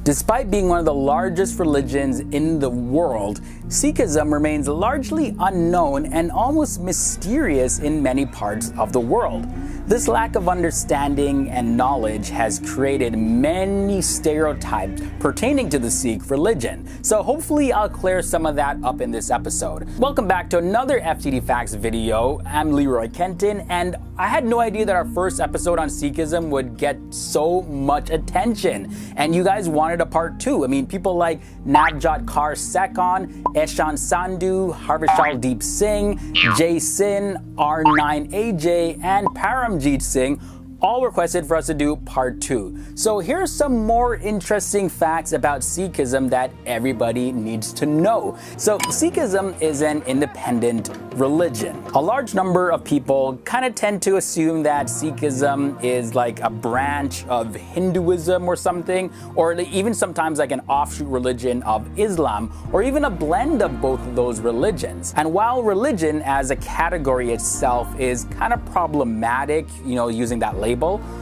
Despite being one of the largest religions in the world, Sikhism remains largely unknown and almost mysterious in many parts of the world. This lack of understanding and knowledge has created many stereotypes pertaining to the Sikh religion. So hopefully I'll clear some of that up in this episode. Welcome back to another FTD Facts video. I'm Leroy Kenton, and I had no idea that our first episode on Sikhism would get so much attention. And you guys wanted a part 2. I mean, people like Navjot Kaur Sekon, Eshan Sandhu, Harvishal Deep Singh, Jay Sin, R9AJ, and Paramjit Singh all requested for us to do part 2. So here's some more interesting facts about Sikhism that everybody needs to know. So Sikhism is an independent religion. A large number of people kind of tend to assume that Sikhism is like a branch of Hinduism or something, or even sometimes like an offshoot religion of Islam, or even a blend of both of those religions. And while religion as a category itself is kind of problematic, using that label,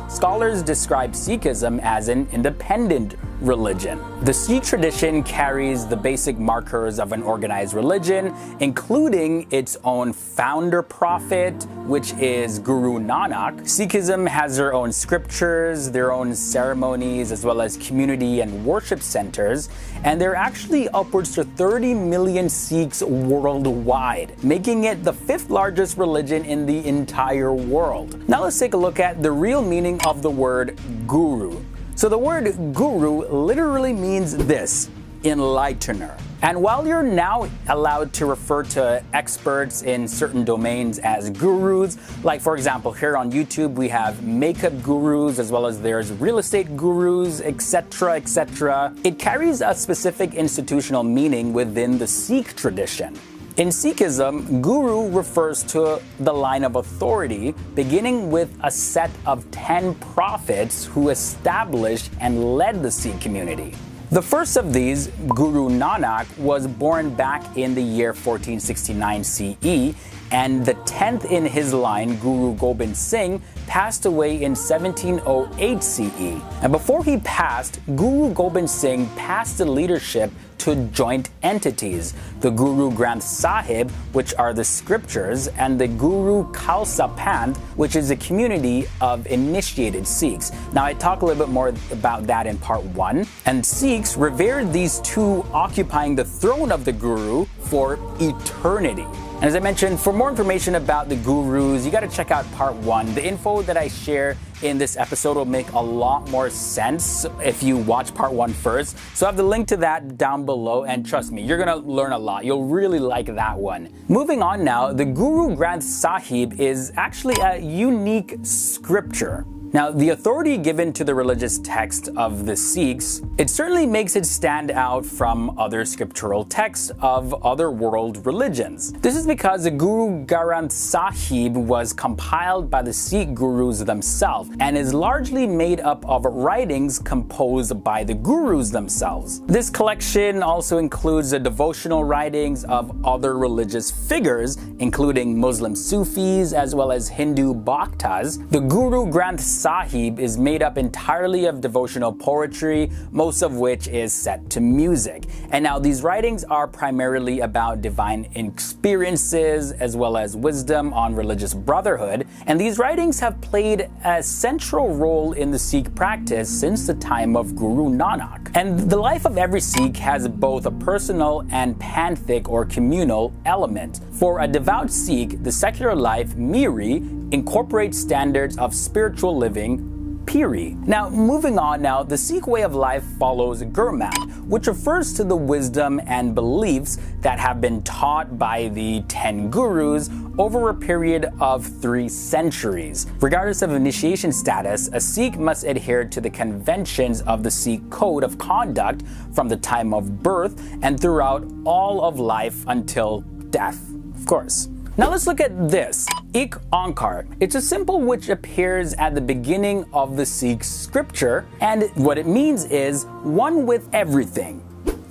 scholars describe Sikhism as an independent religion. The Sikh tradition carries the basic markers of an organized religion, including its own founder prophet, which is Guru Nanak. Sikhism has their own scriptures, their own ceremonies, as well as community and worship centers, and there are actually upwards to 30 million Sikhs worldwide, making it the 5th largest religion in the entire world. Now let's take a look at the real meaning of the word guru. So the word guru literally means this: enlightener. And while you're now allowed to refer to experts in certain domains as gurus, like for example here on YouTube we have makeup gurus, as well as there's real estate gurus, etc., etc., it carries a specific institutional meaning within the Sikh tradition. In Sikhism, guru refers to the line of authority, beginning with a set of 10 prophets who established and led the Sikh community. The first of these, Guru Nanak, was born back in the year 1469 CE, and the 10th in his line, Guru Gobind Singh, passed away in 1708 CE. And before he passed, Guru Gobind Singh passed the leadership to joint entities, the Guru Granth Sahib, which are the scriptures, and the Guru Khalsa Panth, which is a community of initiated Sikhs. Now I talk a little bit more about that in part 1, and Sikhs revered these two occupying the throne of the Guru for eternity. And as I mentioned, for more information about the gurus, you got to check out part 1. The info that I share in this episode will make a lot more sense if you watch part 1 first. So I have the link to that down below, and trust me, you're gonna learn a lot. You'll really like that one. Moving on now, the Guru Granth Sahib is actually a unique scripture. Now, the authority given to the religious text of the Sikhs, it certainly makes it stand out from other scriptural texts of other world religions. This is because the Guru Granth Sahib was compiled by the Sikh gurus themselves and is largely made up of writings composed by the gurus themselves. This collection also includes the devotional writings of other religious figures, including Muslim Sufis as well as Hindu Bhaktas. The Guru Granth Sahib is made up entirely of devotional poetry, most of which is set to music. And now these writings are primarily about divine experiences as well as wisdom on religious brotherhood, and these writings have played a central role in the Sikh practice since the time of Guru Nanak. And the life of every Sikh has both a personal and panthic or communal element. For a devout Sikh, the secular life, Miri, incorporates standards of spiritual living, Piri. Now, moving on now, the Sikh way of life follows Gurmat, which refers to the wisdom and beliefs that have been taught by the 10 gurus over a period of 3 centuries. Regardless of initiation status, a Sikh must adhere to the conventions of the Sikh code of conduct from the time of birth and throughout all of life until death, of course. Now let's look at this, Ik Onkar. It's a symbol which appears at the beginning of the Sikh scripture, and what it means is one with everything.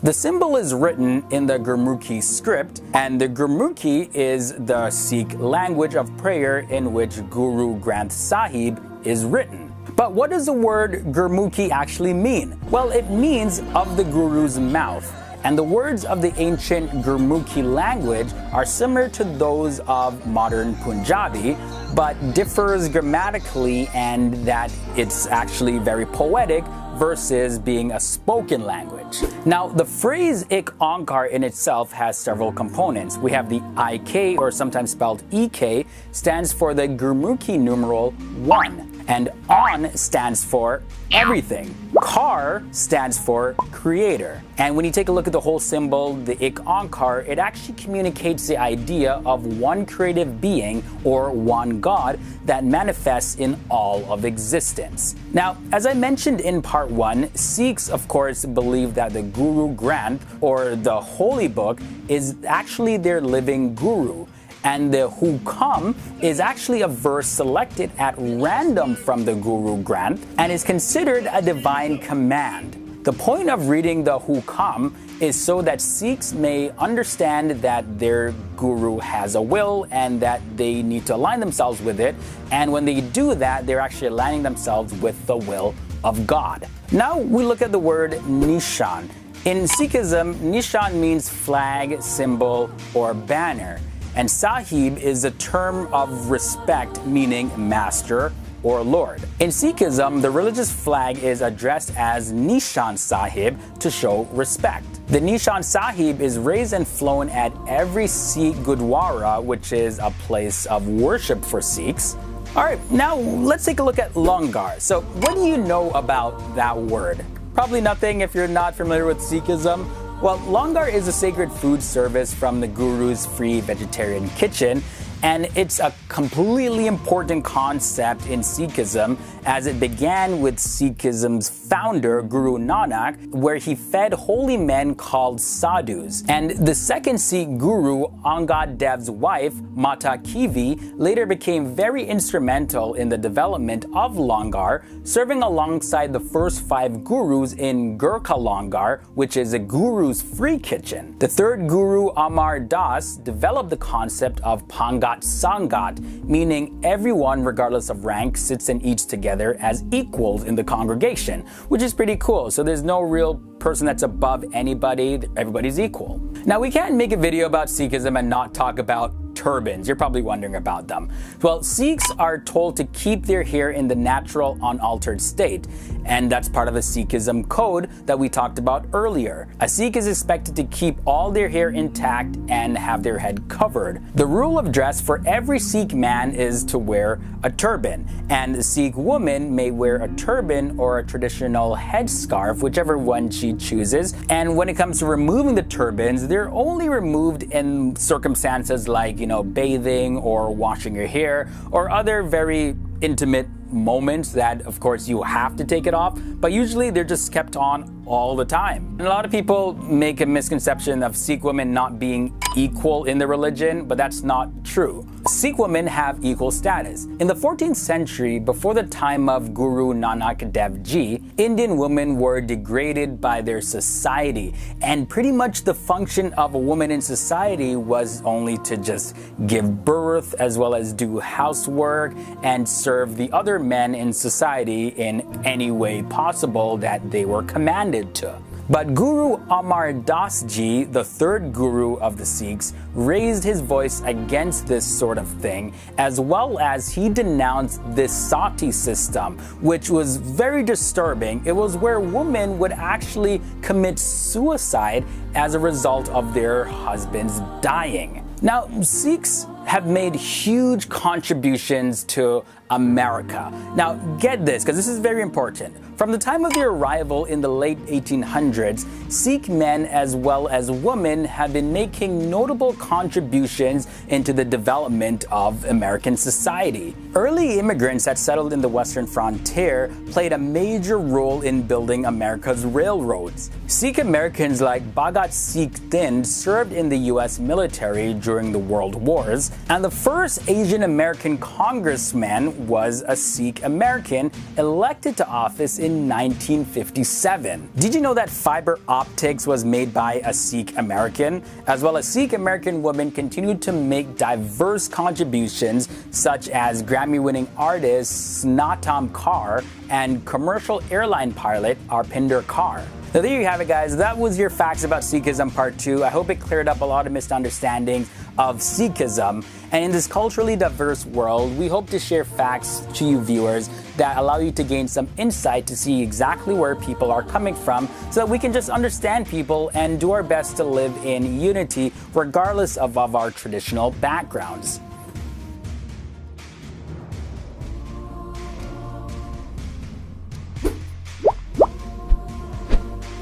The symbol is written in the Gurmukhi script, and the Gurmukhi is the Sikh language of prayer in which Guru Granth Sahib is written. But what does the word Gurmukhi actually mean? Well, it means of the Guru's mouth. And the words of the ancient Gurmukhi language are similar to those of modern Punjabi, but differs grammatically, and that it's actually very poetic versus being a spoken language. Now, the phrase Ik Onkar in itself has several components. We have the IK, or sometimes spelled EK, stands for the Gurmukhi numeral 1. And On stands for everything. Kar stands for creator. And when you take a look at the whole symbol, the Ik Onkar, it actually communicates the idea of one creative being or one God that manifests in all of existence. Now, as I mentioned in part 1, Sikhs, of course, believe that the Guru Granth, or the Holy Book, is actually their living guru. And the Hukam is actually a verse selected at random from the Guru Granth and is considered a divine command. The point of reading the Hukam is so that Sikhs may understand that their Guru has a will and that they need to align themselves with it. And when they do that, they're actually aligning themselves with the will of God. Now we look at the word Nishan. In Sikhism, Nishan means flag, symbol, or banner. And Sahib is a term of respect, meaning master or lord. In Sikhism, the religious flag is addressed as Nishan Sahib to show respect. The Nishan Sahib is raised and flown at every Sikh Gurdwara, which is a place of worship for Sikhs. Alright, now let's take a look at Langar. So what do you know about that word? Probably nothing if you're not familiar with Sikhism. Well, Langar is a sacred food service from the Guru's free vegetarian kitchen, and it's a completely important concept in Sikhism as it began with Sikhism's founder, Guru Nanak, where he fed holy men called sadhus. And the second Sikh Guru, Angad Dev's wife, Mata Kivi, later became very instrumental in the development of Langar, serving alongside the first 5 Gurus in Gurkha Langar, which is a Guru's free kitchen. The third Guru, Amar Das, developed the concept of Pangat Sangat, meaning everyone, regardless of rank, sits and eats together as equals in the congregation, which is pretty cool. So there's no real person that's above anybody, everybody's equal. Now, we can't make a video about Sikhism and not talk about turbans. You're probably wondering about them. Well, Sikhs are told to keep their hair in the natural, unaltered state, and that's part of the Sikhism code that we talked about earlier. A Sikh is expected to keep all their hair intact and have their head covered. The rule of dress for every Sikh man is to wear a turban, and the Sikh woman may wear a turban or a traditional headscarf, whichever one she chooses. And when it comes to removing the turbans, they're only removed in circumstances like, bathing or washing your hair or other very intimate moments that, of course, you have to take it off, but usually they're just kept on all the time. And a lot of people make a misconception of Sikh women not being equal in the religion, but that's not true. Sikh women have equal status. In the 14th century, before the time of Guru Nanak Dev Ji, Indian women were degraded by their society, and pretty much the function of a woman in society was only to just give birth as well as do housework and serve the other men in society in any way possible that they were commanded to. But Guru Amar Das Ji, the third Guru of the Sikhs, raised his voice against this sort of thing, as well as he denounced this sati system, which was very disturbing. It was where women would actually commit suicide as a result of their husbands dying. Now, Sikhs have made huge contributions to America. Now, get this, because this is very important. From the time of their arrival in the late 1800s, Sikh men as well as women have been making notable contributions into the development of American society. Early immigrants that settled in the western frontier played a major role in building America's railroads. Sikh Americans like Bhagat Singh Thind served in the US military during the World Wars, and the first Asian American congressman was a Sikh American elected to office in 1957. Did you know that fiber optics was made by a Sikh American? As well as Sikh American women continued to make diverse contributions, such as Grammy-winning artist Snatam Kaur and commercial airline pilot Arpinder Kaur. Now there you have it, guys. That was your facts about Sikhism part 2. I hope it cleared up a lot of misunderstandings of Sikhism. And in this culturally diverse world, we hope to share facts to you viewers that allow you to gain some insight to see exactly where people are coming from, so that we can just understand people and do our best to live in unity regardless of our traditional backgrounds.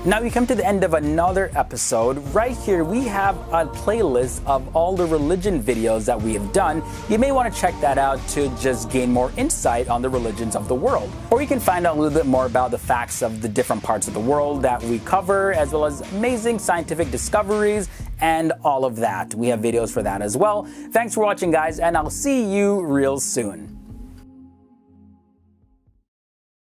Now we come to the end of another episode. Right here we have a playlist of all the religion videos that we have done. You may want to check that out to just gain more insight on the religions of the world. Or you can find out a little bit more about the facts of the different parts of the world that we cover, as well as amazing scientific discoveries and all of that. We have videos for that as well. Thanks for watching, guys, and I'll see you real soon.